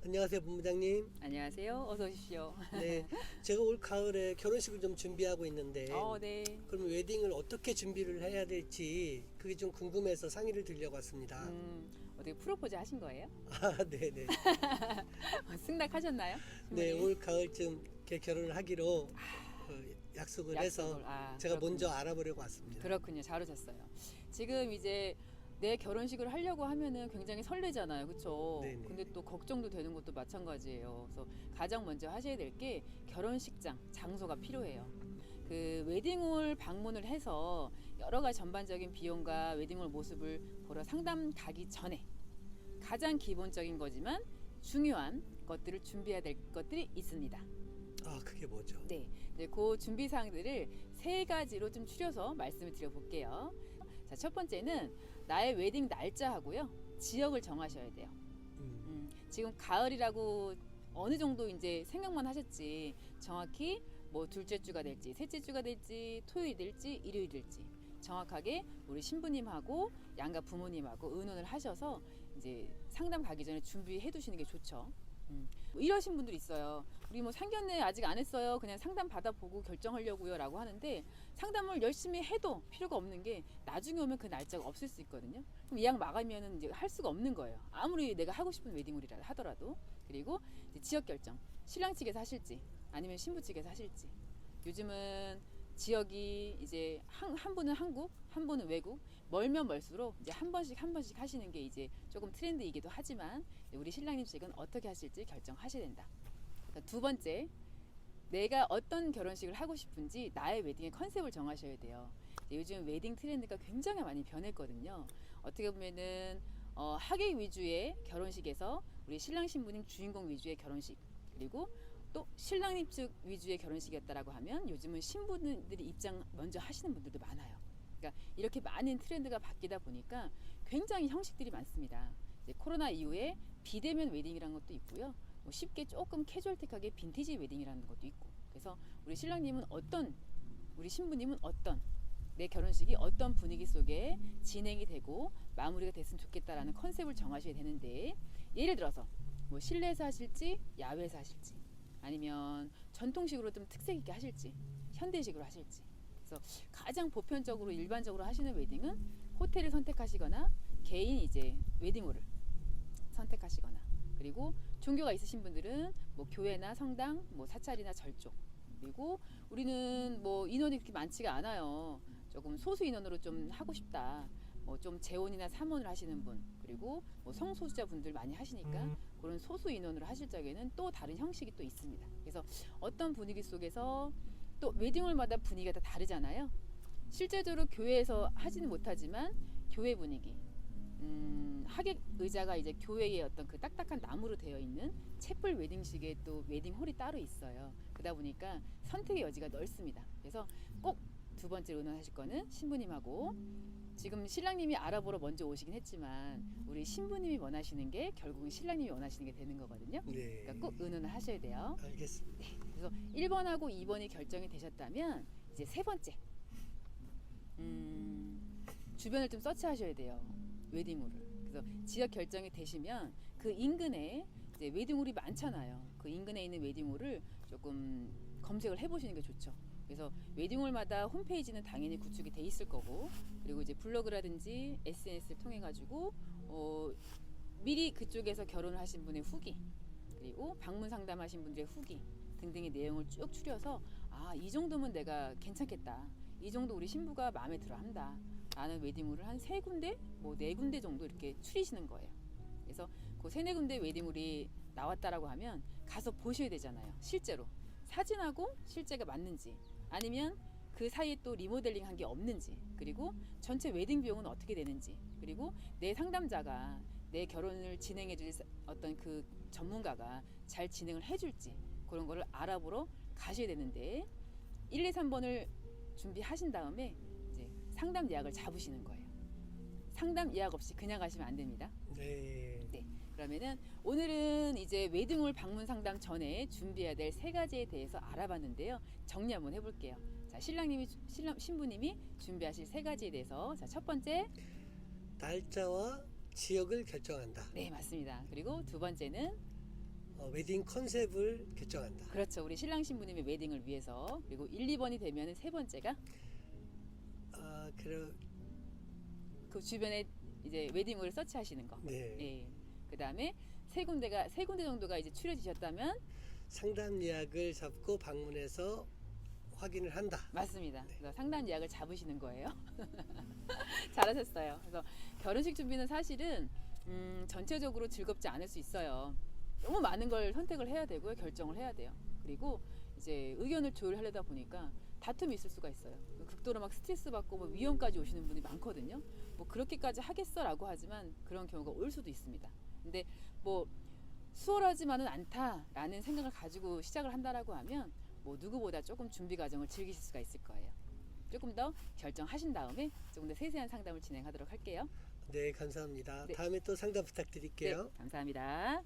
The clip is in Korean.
안녕하세요, 본부장님. 안녕하세요. 어서 오십시오. 네, 제가 올 가을에 결혼식을 좀 준비하고 있는데, 네. 그럼 웨딩을 어떻게 준비를 해야 될지 그게 좀 궁금해서 상의를 드리려고 왔습니다. 어떻게 프로포즈 하신 거예요? 아, 네네. 승낙하셨나요? 네, 신부님? 올 가을쯤 이렇게 결혼을 하기로 약속을 해서 제가 그렇군요. 먼저 알아보려고 왔습니다. 그렇군요. 잘 오셨어요. 지금 이제 내 결혼식을 하려고 하면은 굉장히 설레잖아요. 그렇죠? 네네. 근데 또 걱정도 되는 것도 마찬가지예요. 그래서 가장 먼저 하셔야 될 게 결혼식장, 장소가 필요해요. 그 웨딩홀 방문을 해서 여러 가지 전반적인 비용과 웨딩홀 모습을 보러 상담 가기 전에 가장 기본적인 거지만 중요한 것들을 준비해야 될 것들이 있습니다. 아, 그게 뭐죠? 네, 이제 그 준비 사항들을 세 가지로 좀 추려서 말씀을 드려볼게요. 자, 첫 번째는 나의 웨딩 날짜하고요, 지역을 정하셔야 돼요. 지금 가을이라고 어느 정도 이제 생각만 하셨지, 정확히 뭐 둘째 주가 될지, 셋째 주가 될지, 토요일이 될지, 일요일이 될지 정확하게 우리 신부님하고 양가 부모님하고 의논을 하셔서 이제 상담 가기 전에 준비해 두시는 게 좋죠. 이러신 분들이 있어요. 우리 뭐 상견례 아직 안 했어요. 그냥 상담 받아보고 결정하려고요 라고 하는데, 상담을 열심히 해도 필요가 없는 게 나중에 오면 그 날짜가 없을 수 있거든요. 그럼 예약 마감이면은 이제 할 수가 없는 거예요. 아무리 내가 하고 싶은 웨딩홀이라 하더라도. 그리고 이제 지역 결정. 신랑 측에서 하실지 아니면 신부 측에서 하실지. 요즘은 지역이 이제 한 분은 한국, 한 분은 외국, 멀면 멀수록 이제 한 번씩 하시는 게 이제 조금 트렌드이기도 하지만, 우리 신랑님 측은 어떻게 하실지 결정하셔야 된다. 두 번째, 내가 어떤 결혼식을 하고 싶은지 나의 웨딩의 컨셉을 정하셔야 돼요. 요즘 웨딩 트렌드가 굉장히 많이 변했거든요. 어떻게 보면은 하객 위주의 결혼식에서 우리 신랑 신부님 주인공 위주의 결혼식, 그리고 또 신랑님 측 위주의 결혼식이었다라고 하면 요즘은 신부들이 입장 먼저 하시는 분들도 많아요. 그러니까 이렇게 많은 트렌드가 바뀌다 보니까 굉장히 형식들이 많습니다. 이제 코로나 이후에 비대면 웨딩이라는 것도 있고요. 뭐 쉽게 조금 캐주얼틱하게 빈티지 웨딩이라는 것도 있고. 그래서 우리 신랑님은 어떤, 우리 신부님은 어떤, 내 결혼식이 어떤 분위기 속에 진행이 되고 마무리가 됐으면 좋겠다라는 컨셉을 정하셔야 되는데, 예를 들어서 뭐 실내에서 하실지 야외에서 하실지, 아니면 전통식으로 좀 특색 있게 하실지 현대식으로 하실지. 그래서 가장 보편적으로 일반적으로 하시는 웨딩은 호텔을 선택하시거나 개인 이제 웨딩홀을 선택하시거나, 그리고 종교가 있으신 분들은 뭐 교회나 성당, 뭐 사찰이나 절쪽, 그리고 우리는 뭐 인원이 그렇게 많지가 않아요. 조금 소수 인원으로 좀 하고 싶다, 뭐 좀 재혼이나 삼혼을 하시는 분, 그리고 뭐 성소수자 분들 많이 하시니까 그런 소수 인원으로 하실 적에는 또 다른 형식이 또 있습니다. 그래서 어떤 분위기 속에서 또 웨딩홀마다 분위기가 다 다르잖아요. 실제적으로 교회에서 하지는 못하지만 교회 분위기, 하객 의자가 이제 교회의 어떤 그 딱딱한 나무로 되어 있는 채플 웨딩식의 또 웨딩홀이 따로 있어요. 그러다 보니까 선택의 여지가 넓습니다. 그래서 꼭 두 번째로 의논하실 거는 신부님하고, 지금 신랑님이 알아보러 먼저 오시긴 했지만 우리 신부님이 원하시는 게 결국은 신랑님이 원하시는 게 되는 거거든요. 네. 그러니까 꼭 의논을 하셔야 돼요. 알겠습니다. 그래서 1번하고 2번이 결정이 되셨다면 이제 세 번째, 주변을 좀 서치하셔야 돼요. 웨딩홀을. 그래서 지역 결정이 되시면 그 인근에 이제 웨딩홀이 많잖아요. 그 인근에 있는 웨딩홀을 조금 검색을 해보시는 게 좋죠. 그래서 웨딩홀마다 홈페이지는 당연히 구축이 돼 있을 거고, 그리고 이제 블로그라든지 SNS를 통해 가지고 미리 그쪽에서 결혼을 하신 분의 후기, 그리고 방문 상담하신 분들의 후기 등등의 내용을 쭉 추려서, 이 정도면 내가 괜찮겠다, 이 정도 우리 신부가 마음에 들어 한다 라는 웨딩홀을 한 3군데, 뭐 4군데 정도 이렇게 추리시는 거예요. 그래서 그 3-4군데 웨딩홀이 나왔다라고 하면 가서 보셔야 되잖아요. 실제로 사진하고 실제가 맞는지, 아니면 그 사이에 또 리모델링 한 게 없는지, 그리고 전체 웨딩 비용은 어떻게 되는지, 그리고 내 상담자가 내 결혼을 진행해 줄 어떤 그 전문가가 잘 진행을 해줄지, 그런 거를 알아보러 가셔야 되는데, 1, 2, 3번을 준비하신 다음에 이제 상담 예약을 잡으시는 거예요. 상담 예약 없이 그냥 가시면 안 됩니다. 네. 그러면은 오늘은 이제 웨딩홀 방문 상담 전에 준비해야 될 3가지에 대해서 알아봤는데요. 정리 한번 해볼게요. 자, 신부님이 준비하실 3가지에 대해서, 자, 첫 번째, 날짜와 지역을 결정한다. 네, 맞습니다. 그리고 두 번째는 웨딩 컨셉을 결정한다. 그렇죠. 우리 신랑 신부님의 웨딩을 위해서. 그리고 1, 2번이 되면 세 번째가 그 주변에 이제 웨딩홀을 서치하시는 거. 네. 예. 그다음에 세 군데 정도가 이제 추려지셨다면 상담 예약을 잡고 방문해서 확인을 한다. 맞습니다. 네. 그래서 상담 예약을 잡으시는 거예요. 잘하셨어요. 그래서 결혼식 준비는 사실은 전체적으로 즐겁지 않을 수 있어요. 너무 많은 걸 선택을 해야 되고요. 결정을 해야 돼요. 그리고 이제 의견을 조율하려다 보니까 다툼이 있을 수가 있어요. 극도로 막 스트레스 받고 뭐 위험까지 오시는 분이 많거든요. 뭐 그렇게까지 하겠어라고 하지만 그런 경우가 올 수도 있습니다. 근데 뭐 수월하지만은 않다라는 생각을 가지고 시작을 한다라고 하면 뭐 누구보다 조금 준비 과정을 즐기실 수가 있을 거예요. 조금 더 결정하신 다음에 조금 더 세세한 상담을 진행하도록 할게요. 네, 감사합니다. 네. 다음에 또 상담 부탁드릴게요. 네, 감사합니다.